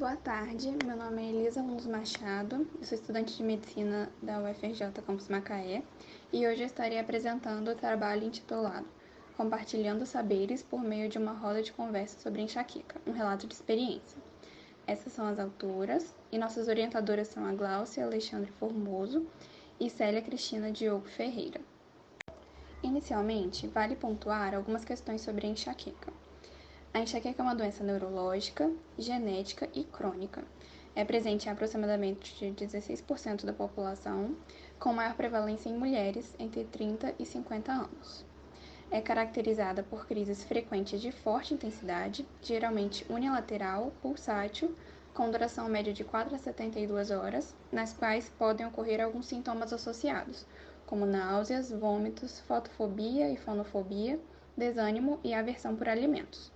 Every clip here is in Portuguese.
Boa tarde, meu nome é Elisa Luz Machado, eu sou estudante de Medicina da UFRJ Campus Macaé e hoje eu estarei apresentando o trabalho intitulado Compartilhando Saberes por meio de uma roda de conversa sobre enxaqueca, um relato de experiência. Essas são as autoras e nossas orientadoras são a Gláucia Alexandre Formoso e Célia Cristina Diogo Ferreira. Inicialmente, vale pontuar algumas questões sobre a enxaqueca. A enxaqueca é uma doença neurológica, genética e crônica. É presente em aproximadamente 16% da população, com maior prevalência em mulheres entre 30 e 50 anos. É caracterizada por crises frequentes de forte intensidade, geralmente unilateral, pulsátil, com duração média de 4 a 72 horas, nas quais podem ocorrer alguns sintomas associados, como náuseas, vômitos, fotofobia e fonofobia, desânimo e aversão por alimentos.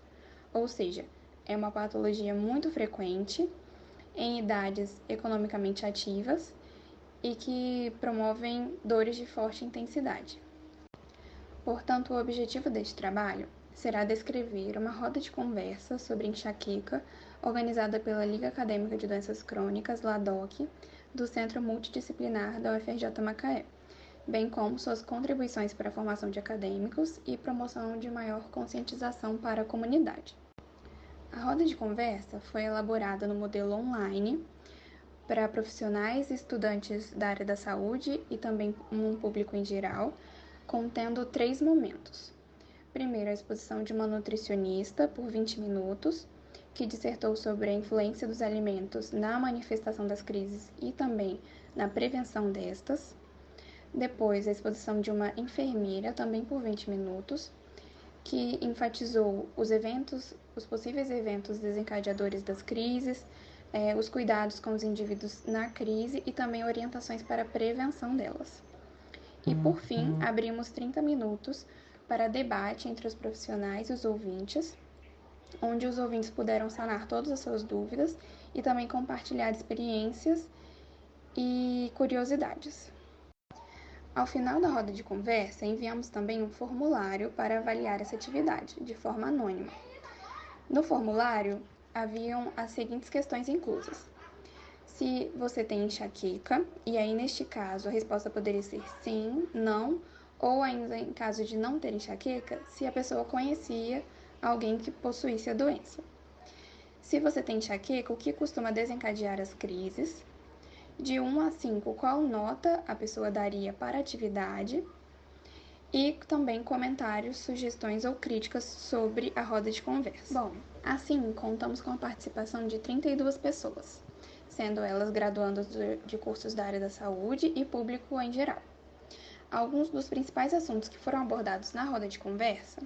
Ou seja, é uma patologia muito frequente em idades economicamente ativas e que promovem dores de forte intensidade. Portanto, o objetivo deste trabalho será descrever uma roda de conversa sobre enxaqueca organizada pela Liga Acadêmica de Doenças Crônicas, LADOC, do Centro Multidisciplinar da UFRJ Macaé, bem como suas contribuições para a formação de acadêmicos e promoção de maior conscientização para a comunidade. A roda de conversa foi elaborada no modelo online para profissionais e estudantes da área da saúde e também um público em geral, contendo 3 momentos. Primeiro, a exposição de uma nutricionista por 20 minutos, que dissertou sobre a influência dos alimentos na manifestação das crises e também na prevenção destas. Depois, a exposição de uma enfermeira, também por 20 minutos, que enfatizou os possíveis eventos desencadeadores das crises, os cuidados com os indivíduos na crise e também orientações para a prevenção delas. E, por fim, abrimos 30 minutos para debate entre os profissionais e os ouvintes, onde os ouvintes puderam sanar todas as suas dúvidas e também compartilhar experiências e curiosidades. Ao final da roda de conversa, enviamos também um formulário para avaliar essa atividade, de forma anônima. No formulário, haviam as seguintes questões inclusas. Se você tem enxaqueca, e aí neste caso a resposta poderia ser sim, não, ou ainda em caso de não ter enxaqueca, se a pessoa conhecia alguém que possuísse a doença. Se você tem enxaqueca, o que costuma desencadear as crises? De 1 a 5, qual nota a pessoa daria para a atividade? E também comentários, sugestões ou críticas sobre a roda de conversa. Bom, assim, contamos com a participação de 32 pessoas, sendo elas graduandas de cursos da área da saúde e público em geral. Alguns dos principais assuntos que foram abordados na roda de conversa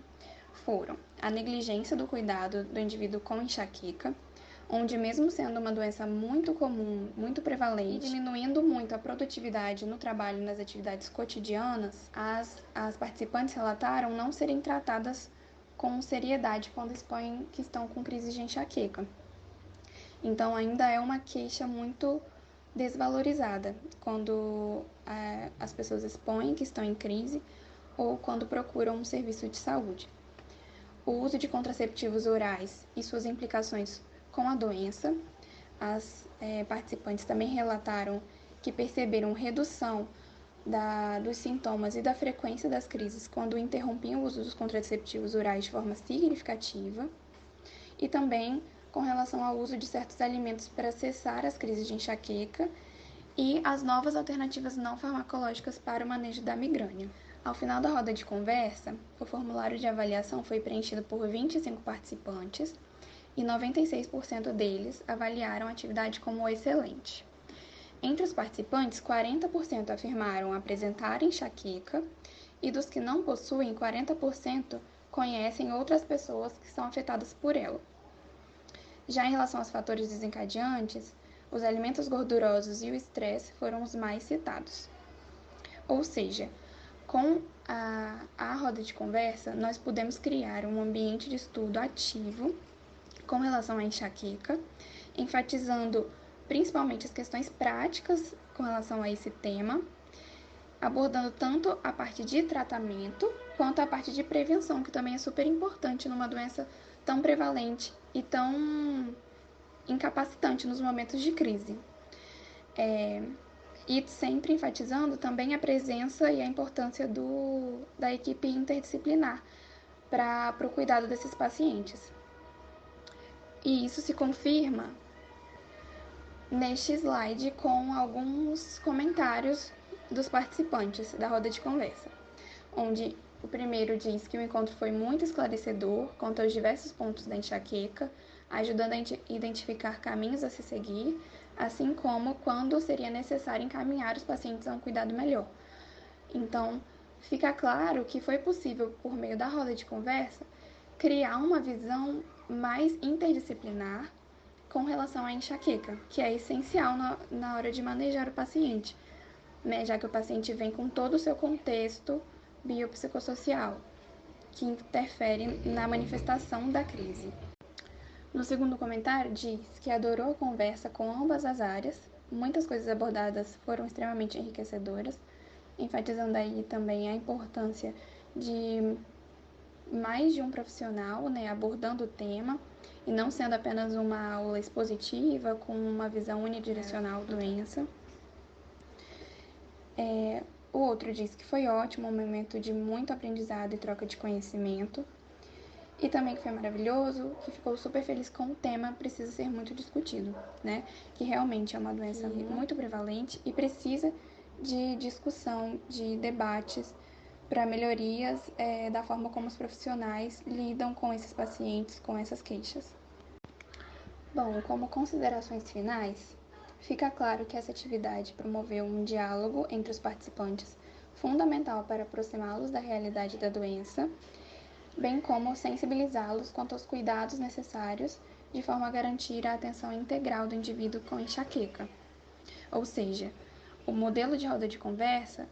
foram a negligência do cuidado do indivíduo com enxaqueca, onde mesmo sendo uma doença muito comum, muito prevalente, e diminuindo muito a produtividade no trabalho e nas atividades cotidianas, as participantes relataram não serem tratadas com seriedade quando expõem que estão com crise de enxaqueca. Então, ainda é uma queixa muito desvalorizada quando as pessoas expõem que estão em crise ou quando procuram um serviço de saúde. O uso de contraceptivos orais e suas implicações com a doença. As participantes também relataram que perceberam redução dos sintomas e da frequência das crises quando interrompiam o uso dos contraceptivos orais de forma significativa. E também com relação ao uso de certos alimentos para cessar as crises de enxaqueca e as novas alternativas não farmacológicas para o manejo da migrânia. Ao final da roda de conversa, o formulário de avaliação foi preenchido por 25 participantes e 96% deles avaliaram a atividade como excelente. Entre os participantes, 40% afirmaram apresentar enxaqueca e dos que não possuem, 40% conhecem outras pessoas que são afetadas por ela. Já em relação aos fatores desencadeantes, os alimentos gordurosos e o estresse foram os mais citados. Ou seja, com a roda de conversa, nós pudemos criar um ambiente de estudo ativo com relação à enxaqueca, enfatizando principalmente as questões práticas com relação a esse tema, abordando tanto a parte de tratamento quanto a parte de prevenção, que também é super importante numa doença tão prevalente e tão incapacitante nos momentos de crise. E sempre enfatizando também a presença e a importância da equipe interdisciplinar para o cuidado desses pacientes. E isso se confirma neste slide com alguns comentários dos participantes da roda de conversa, onde o primeiro diz que o encontro foi muito esclarecedor quanto aos diversos pontos da enxaqueca, ajudando a identificar caminhos a se seguir, assim como quando seria necessário encaminhar os pacientes a um cuidado melhor. Então, fica claro que foi possível, por meio da roda de conversa, criar uma visão mais interdisciplinar com relação à enxaqueca, que é essencial na hora de manejar o paciente, né, já que o paciente vem com todo o seu contexto biopsicossocial, que interfere na manifestação da crise. No segundo comentário, diz que adorou a conversa com ambas as áreas, muitas coisas abordadas foram extremamente enriquecedoras, enfatizando aí também a importância de mais de um profissional, né, abordando o tema, e não sendo apenas uma aula expositiva com uma visão unidirecional da doença. O outro diz que foi ótimo, um momento de muito aprendizado e troca de conhecimento. E também que foi maravilhoso, que ficou super feliz com o tema, precisa ser muito discutido, né? Que realmente é uma doença muito prevalente e precisa de discussão, de debates para melhorias da forma como os profissionais lidam com esses pacientes, com essas queixas. Bom, como considerações finais, fica claro que essa atividade promoveu um diálogo entre os participantes, fundamental para aproximá-los da realidade da doença, bem como sensibilizá-los quanto aos cuidados necessários de forma a garantir a atenção integral do indivíduo com enxaqueca. Ou seja, o modelo de roda de conversa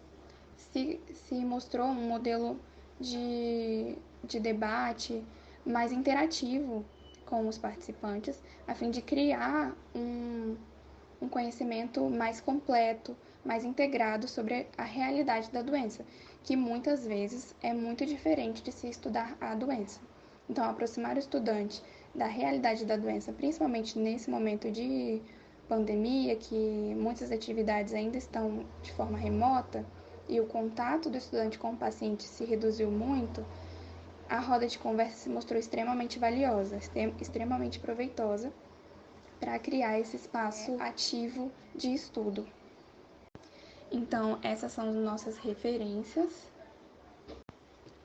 se mostrou um modelo de debate mais interativo com os participantes, a fim de criar um conhecimento mais completo, mais integrado sobre a realidade da doença, que muitas vezes é muito diferente de se estudar a doença. Então, aproximar o estudante da realidade da doença, principalmente nesse momento de pandemia, que muitas atividades ainda estão de forma remota e o contato do estudante com o paciente se reduziu muito, a roda de conversa se mostrou extremamente valiosa, extremamente proveitosa para criar esse espaço ativo de estudo. Então, essas são as nossas referências.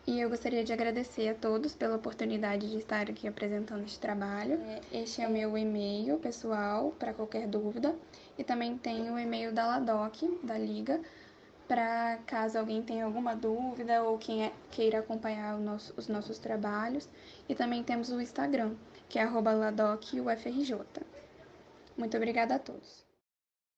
E eu gostaria de agradecer a todos pela oportunidade de estar aqui apresentando este trabalho. Este é o meu e-mail pessoal para qualquer dúvida. E também tem o e-mail da LADOC, da Liga, para caso alguém tenha alguma dúvida ou queira acompanhar os nossos trabalhos. E também temos o Instagram, que é @LADOCUFRJ. Muito obrigada a todos.